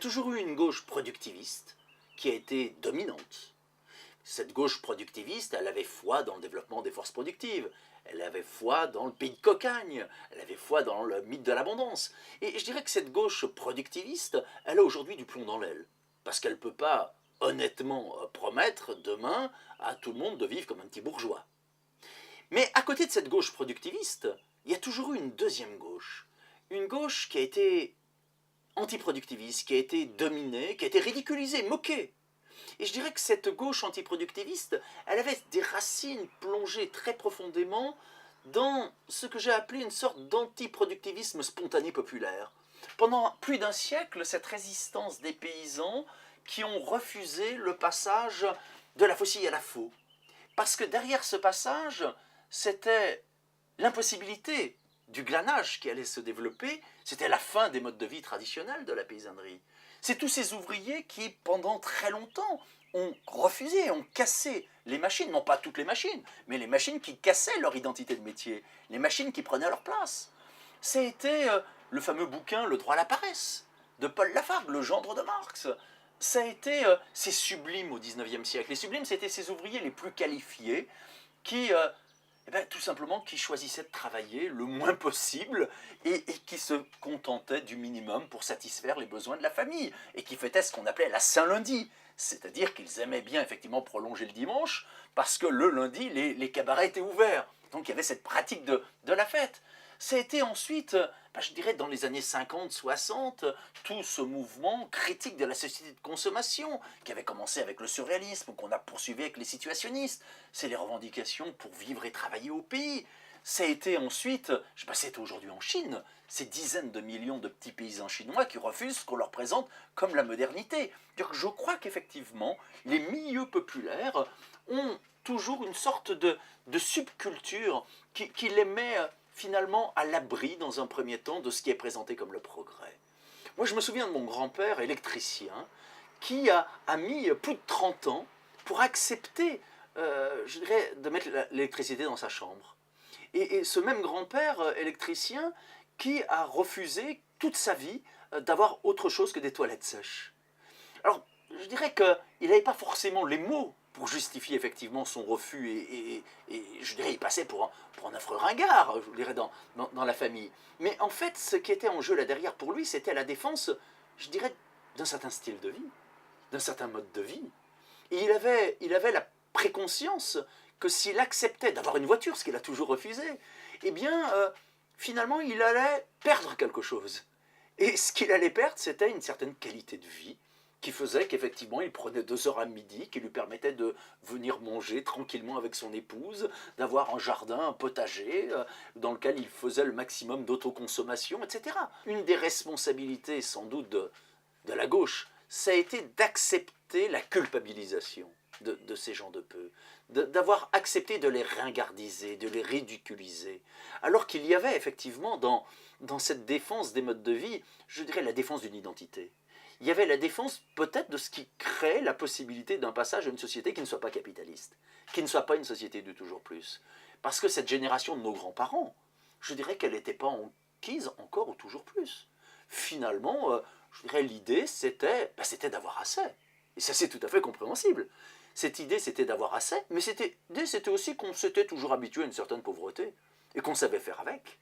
toujours eu une gauche productiviste qui a été dominante. Cette gauche productiviste, elle avait foi dans le développement des forces productives, elle avait foi dans le pays de cocagne, elle avait foi dans le mythe de l'abondance. Et je dirais que cette gauche productiviste, elle a aujourd'hui du plomb dans l'aile, parce qu'elle ne peut pas honnêtement promettre demain à tout le monde de vivre comme un petit bourgeois. Mais à côté de cette gauche productiviste, il y a toujours eu une deuxième gauche. Une gauche qui a été antiproductiviste, qui a été dominée, qui a été ridiculisée, moquée. Et je dirais que cette gauche antiproductiviste, elle avait des racines plongées très profondément dans ce que j'ai appelé une sorte d'antiproductivisme spontané populaire. Pendant plus d'un siècle, cette résistance des paysans qui ont refusé le passage de la faucille à la faux. Parce que derrière ce passage, c'était l'impossibilité du glanage qui allait se développer, c'était la fin des modes de vie traditionnels de la paysannerie. C'est tous ces ouvriers qui, pendant très longtemps, ont refusé, ont cassé les machines, non pas toutes les machines, mais les machines qui cassaient leur identité de métier, les machines qui prenaient leur place. C'était le fameux bouquin Le droit à la paresse de Paul Lafargue, le gendre de Marx. Ça a été ces sublimes au XIXe siècle. Les sublimes, c'était ces ouvriers les plus qualifiés qui tout simplement qui choisissaient de travailler le moins possible et qui se contentaient du minimum pour satisfaire les besoins de la famille et qui fêtaient ce qu'on appelait la Saint-Lundi, c'est-à-dire qu'ils aimaient bien effectivement prolonger le dimanche parce que le lundi les cabarets étaient ouverts, donc il y avait cette pratique de la fête. Ça a été ensuite, je dirais dans les années 50-60, tout ce mouvement critique de la société de consommation qui avait commencé avec le surréalisme, qu'on a poursuivi avec les situationnistes. C'est les revendications pour vivre et travailler au pays. Ça a été ensuite, je sais pas si c'est aujourd'hui en Chine, ces dizaines de millions de petits paysans chinois qui refusent ce qu'on leur présente comme la modernité. Je crois qu'effectivement, les milieux populaires ont toujours une sorte de subculture qui les met finalement à l'abri dans un premier temps de ce qui est présenté comme le progrès. Moi je me souviens de mon grand-père électricien qui a mis plus de 30 ans pour accepter, je dirais, de mettre l'électricité dans sa chambre. Et ce même grand-père électricien qui a refusé toute sa vie d'avoir autre chose que des toilettes sèches. Alors je dirais qu'il n'avait pas forcément les mots pour justifier effectivement son refus et je dirais il passait pour un affreux ringard, je dirais, dans la famille. Mais en fait, ce qui était en jeu là derrière pour lui, c'était la défense, je dirais, d'un certain style de vie, d'un certain mode de vie. Et il avait la préconscience que s'il acceptait d'avoir une voiture, ce qu'il a toujours refusé, eh bien, finalement, il allait perdre quelque chose. Et ce qu'il allait perdre, c'était une certaine qualité de vie, qui faisait qu'effectivement il prenait 2 heures à midi, qui lui permettait de venir manger tranquillement avec son épouse, d'avoir un jardin, un potager, dans lequel il faisait le maximum d'autoconsommation, etc. Une des responsabilités sans doute de la gauche, ça a été d'accepter la culpabilisation de ces gens de peu, d'avoir accepté de les ringardiser, de les ridiculiser, alors qu'il y avait effectivement dans cette défense des modes de vie, je dirais la défense d'une identité. Il y avait la défense peut-être de ce qui crée la possibilité d'un passage à une société qui ne soit pas capitaliste, qui ne soit pas une société du toujours plus. Parce que cette génération de nos grands-parents, je dirais qu'elle n'était pas enquise encore au toujours plus. Finalement, je dirais l'idée c'était d'avoir assez. Et ça c'est tout à fait compréhensible. Cette idée c'était d'avoir assez, mais c'était aussi qu'on s'était toujours habitué à une certaine pauvreté et qu'on savait faire avec.